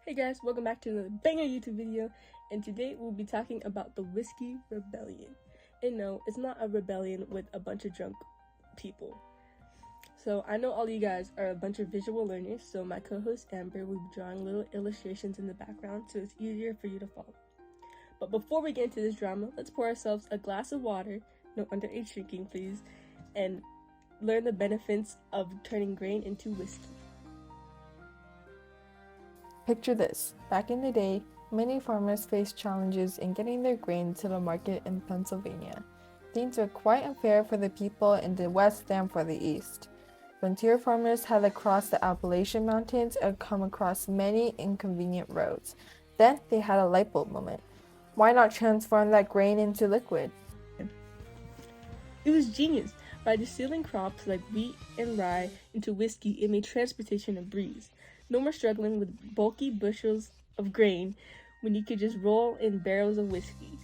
Hey guys, welcome back to another banger YouTube video, and today we'll be talking about the Whiskey Rebellion. And no, it's not a rebellion with a bunch of drunk people. So I know all you guys are a bunch of visual learners, so my co-host Amber will be drawing little illustrations in the background so it's easier for you to follow. But before we get into this drama, let's pour ourselves a glass of water, no underage drinking please, and learn the benefits of turning grain into whiskey. Picture this. Back in the day, many farmers faced challenges in getting their grain to the market in Pennsylvania. Things were quite unfair for the people in the West than for the East. Frontier farmers had to cross the Appalachian Mountains and come across many inconvenient roads. Then they had a light bulb moment. Why not transform that grain into liquid? It was genius. By distilling crops like wheat and rye into whiskey, it made transportation a breeze. No more struggling with bulky bushels of grain when you could just roll in barrels of whiskey.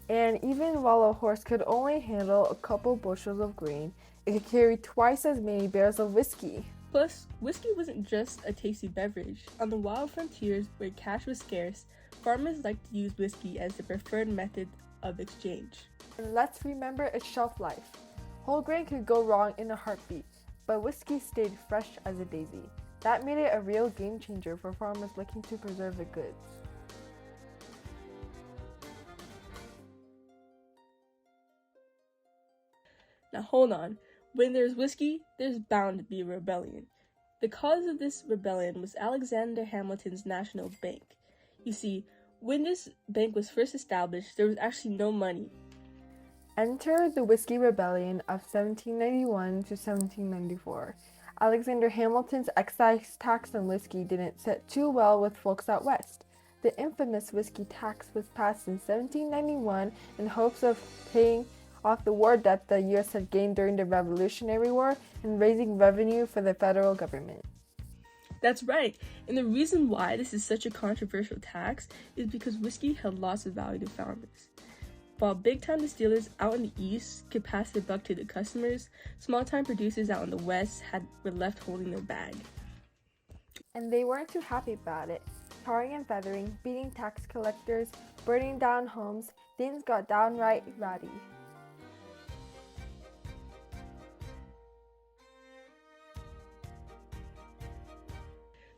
And even while a horse could only handle a couple bushels of grain, it could carry twice as many barrels of whiskey. Plus, whiskey wasn't just a tasty beverage. On the wild frontiers where cash was scarce, farmers liked to use whiskey as the preferred method of exchange. And let's remember its shelf life. Whole grain could go wrong in a heartbeat, but whiskey stayed fresh as a daisy. That made it a real game changer for farmers looking to preserve the goods. Now hold on, when there's whiskey, there's bound to be a rebellion. The cause of this rebellion was Alexander Hamilton's National Bank. You see, when this bank was first established, there was actually no money. Enter the Whiskey Rebellion of 1791 to 1794. Alexander Hamilton's excise tax on whiskey didn't sit too well with folks out west. The infamous whiskey tax was passed in 1791 in hopes of paying off the war debt the U.S. had gained during the Revolutionary War and raising revenue for the federal government. That's right, and the reason why this is such a controversial tax is because whiskey held lots of value to farmers. While big-time distillers out in the East could pass the buck to the customers, small-time producers out in the West were left holding the bag. And they weren't too happy about it. Tarring and feathering, beating tax collectors, burning down homes, things got downright rowdy.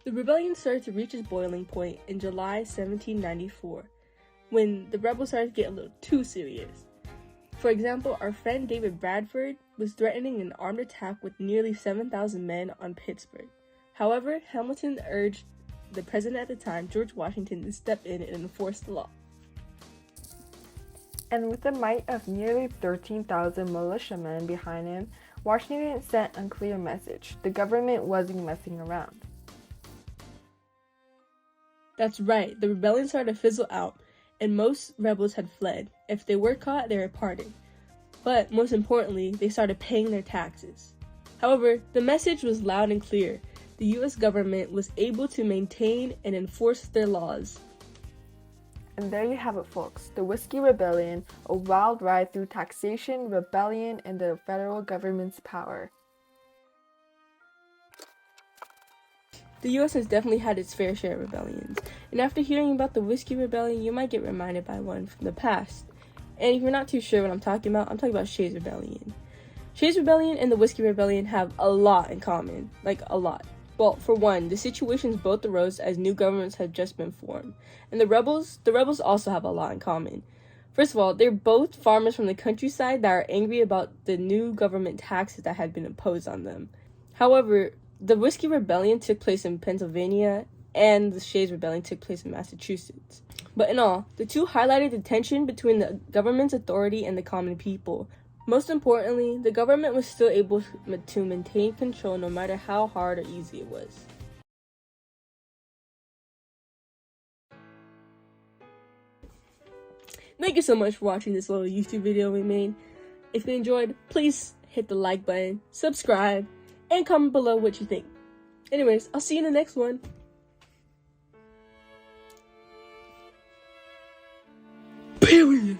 The rebellion started to reach its boiling point in July 1794. When the rebels started to get a little too serious. For example, our friend David Bradford was threatening an armed attack with nearly 7,000 men on Pittsburgh. However, Hamilton urged the president at the time, George Washington, to step in and enforce the law. And with the might of nearly 13,000 militiamen behind him, Washington sent a clear message. The government wasn't messing around. That's right, the rebellion started to fizzle out, and most rebels had fled. If they were caught, they were pardoned. But most importantly, they started paying their taxes. However, the message was loud and clear. The U.S. government was able to maintain and enforce their laws. And there you have it, folks. The Whiskey Rebellion, a wild ride through taxation, rebellion, and the federal government's power. The U.S. has definitely had its fair share of rebellions, and after hearing about the Whiskey Rebellion, you might get reminded by one from the past. And if you're not too sure what I'm talking about Shays' Rebellion. Shays' Rebellion and the Whiskey Rebellion have a lot in common, like a lot. Well, for one, the situations both arose as new governments had just been formed, and the rebels also have a lot in common. First of all, they're both farmers from the countryside that are angry about the new government taxes that had been imposed on them. However, the Whiskey Rebellion took place in Pennsylvania, and the Shays' Rebellion took place in Massachusetts. But in all, the two highlighted the tension between the government's authority and the common people. Most importantly, the government was still able to maintain control no matter how hard or easy it was. Thank you so much for watching this little YouTube video we made. If you enjoyed, please hit the like button, subscribe, and comment below what you think. Anyways, I'll see you in the next one. Period.